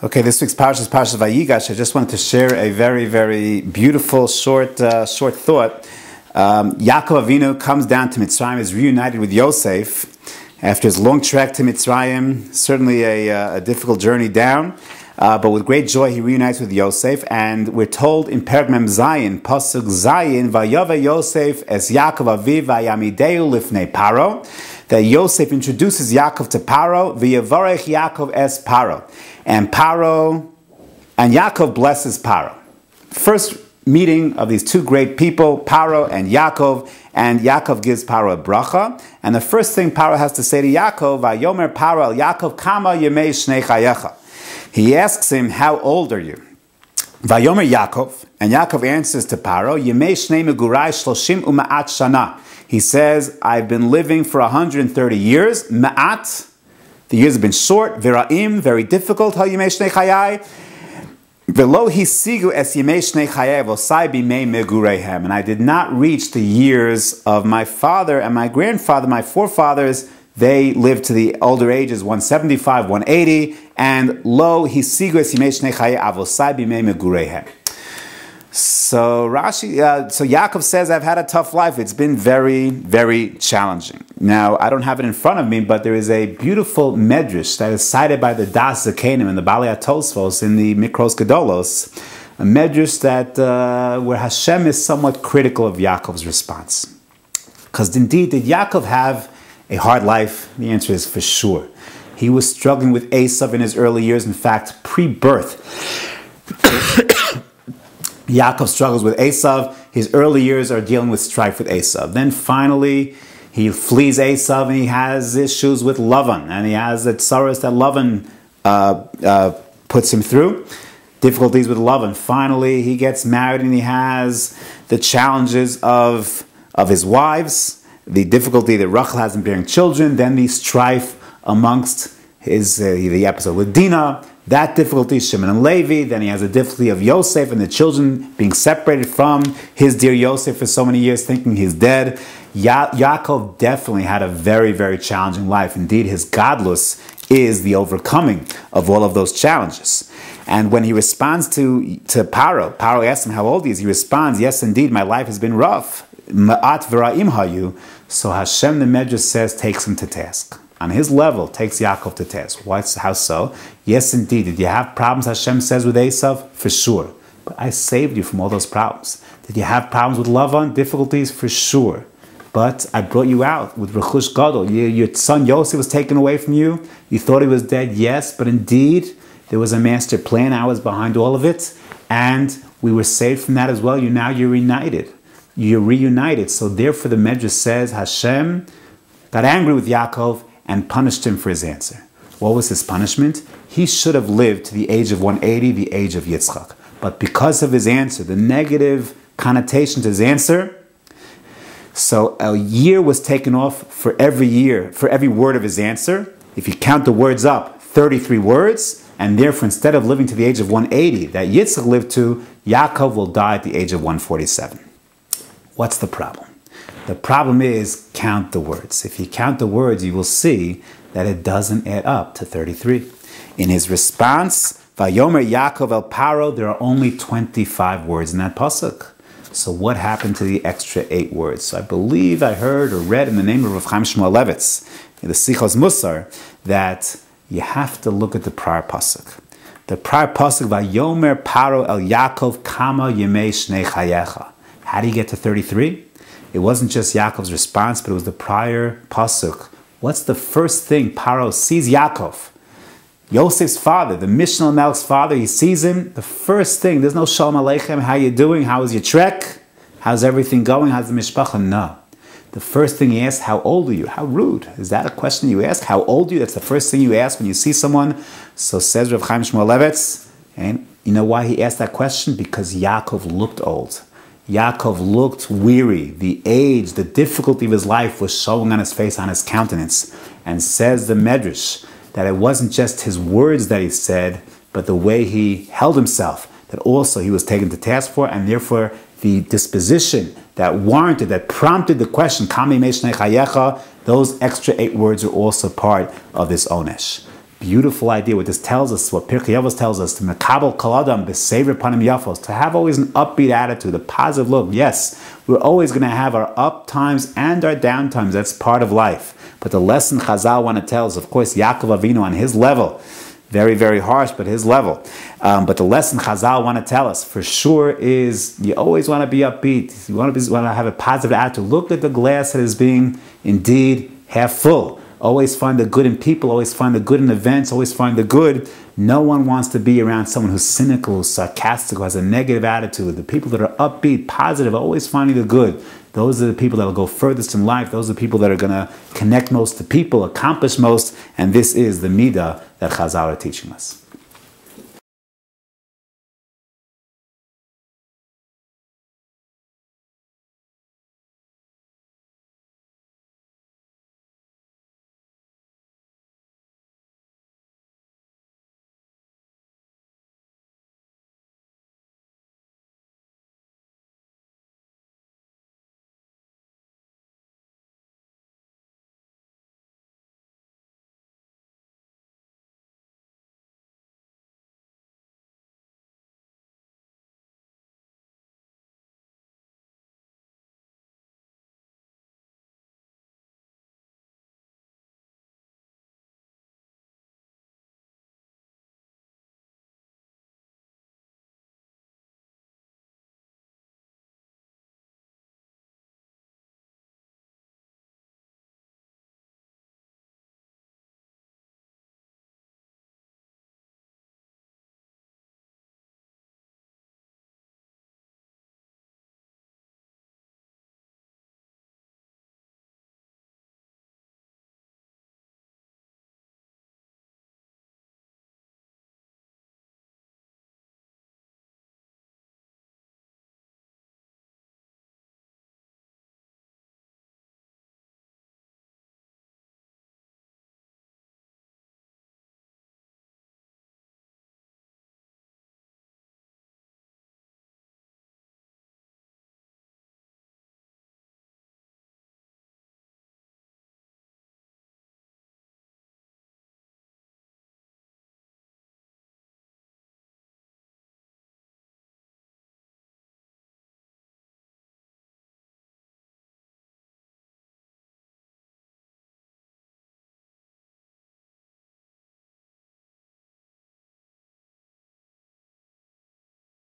Okay, this week's Parshat is Parshat Vayigash. I just wanted to share a very, very beautiful, short thought. Yaakov Avinu comes down to Mitzrayim, is reunited with Yosef after his long trek to Mitzrayim. Certainly a difficult journey down, but with great joy he reunites with Yosef. And we're told in Perek Mem Zayin, Pasuk Zayin, Vayave Yosef es Yaakov Aviv vayamideu lifnei Paro, that Yosef introduces Yaakov to Paro, v'yavarech Yaakov es Paro. And Yaakov blesses Paro. First meeting of these two great people, Paro and Yaakov gives Paro a bracha. And the first thing Paro has to say to Yaakov, Vayomer Paro el Yaakov kama yemei shnei chayecha. He asks him, how old are you? Vayomer Yaakov, and Yaakov answers to Paro, Yemei shnei megurai shloshim u'ma'at shana. He says, I've been living for 130 years, ma'at. The years have been short, v'ra'im, very difficult, ha-yimei shnei chayai. V'lo hisigu es yimei shnei chayai v'osai b'mei megureihem. And I did not reach the years of my father and my grandfather, my forefathers. They lived to the older ages, 175, 180. And lo hisigu es yimei shnei chayai v'osai b'mei megureihem. So Yaakov says, I've had a tough life. It's been very, very challenging. Now, I don't have it in front of me, but there is a beautiful medrash that is cited by the Das Zakenim and the Balei HaTosfos in the Mikros Gedolos, a medrash that where Hashem is somewhat critical of Yaakov's response. Because indeed, did Yaakov have a hard life? The answer is for sure. He was struggling with Esav in his early years, in fact, pre-birth. Yaakov struggles with Esav. His early years are dealing with strife with Esav. Then finally, he flees Esav and he has issues with Lavan. And he has the tsaros that Lavan puts him through. Difficulties with Lavan. Finally, he gets married and he has the challenges of his wives. The difficulty that Rachel has in bearing children. Then the strife amongst the episode with Dinah. That difficulty, Shimon and Levi. Then he has a difficulty of Yosef and the children being separated from his dear Yosef for so many years, thinking he's dead. Yaakov definitely had a very, very challenging life. Indeed, his gadlus is the overcoming of all of those challenges. And when he responds to Paro asks him how old he is. He responds, yes, indeed, my life has been rough. Ma'at v'ra'im hayu. So Hashem, the Medrash says, takes him to task. On his level, takes Yaakov to task. How so? Yes, indeed. Did you have problems, Hashem says, with Esav? For sure. But I saved you from all those problems. Did you have problems with Lavan? Difficulties? For sure. But I brought you out with Rechush Gadol. Your son Yosef was taken away from you. You thought he was dead? Yes. But indeed, there was a master plan. I was behind all of it. And we were saved from that as well. You're reunited. You're reunited. So therefore, the Medrash says, Hashem got angry with Yaakov and punished him for his answer. What was his punishment? He should have lived to the age of 180, the age of Yitzchak. But because of his answer, the negative connotation to his answer, so a year was taken off for every word of his answer. If you count the words up, 33 words, and therefore instead of living to the age of 180 that Yitzchak lived to, Yaakov will die at the age of 147. What's the problem? The problem is, count the words. If you count the words, you will see that it doesn't add up to 33. In his response, Vayomer Yaakov el Paro, there are only 25 words in that pasuk. So what happened to the extra 8 words? So I believe I heard or read in the name of Rav Chaim Shmuel Levitz, in the Sichos Musar, that you have to look at the prior pasuk. The prior pasuk, Vayomer Paro el Yaakov kama yemei shnei chayecha. How do you get to 33? It wasn't just Yaakov's response, but it was the prior pasuk. What's the first thing Paro sees Yaakov? Yosef's father, the Mishnah Melch's father, he sees him. The first thing, there's no Shalom Aleichem, how you doing? How was your trek? How's everything going? How's the mishpacha? No. The first thing he asks, how old are you? How rude. Is that a question you ask? How old are you? That's the first thing you ask when you see someone. So says Rav Chaim Shmuel Levitz. And you know why he asked that question? Because Yaakov looked old. Yaakov looked weary. The age, the difficulty of his life was showing on his face, on his countenance. And says the Medrash that it wasn't just his words that he said, but the way he held himself, that also he was taken to task for, and therefore the disposition that warranted, that prompted the question, those extra 8 words are also part of this onesh. beautiful idea. What this tells us, what Pirkei Avos tells us, to mekabel kol adam b'sever panim yafos, to have always an upbeat attitude, a positive look. Yes, we're always going to have our up times and our down times. That's part of life. But the lesson Chazal want to tell us, of course, Yaakov Avinu on his level, very, very harsh, but his level. But the lesson Chazal want to tell us for sure is you always want to be upbeat. You want to have a positive attitude. Look at the glass that is being indeed half full. Always find the good in people. Always find the good in events. Always find the good. No one wants to be around someone who's cynical, who's sarcastic, who has a negative attitude. The people that are upbeat, positive, always finding the good. Those are the people that will go furthest in life. Those are the people that are going to connect most to people, accomplish most. And this is the midah that Chazal are teaching us.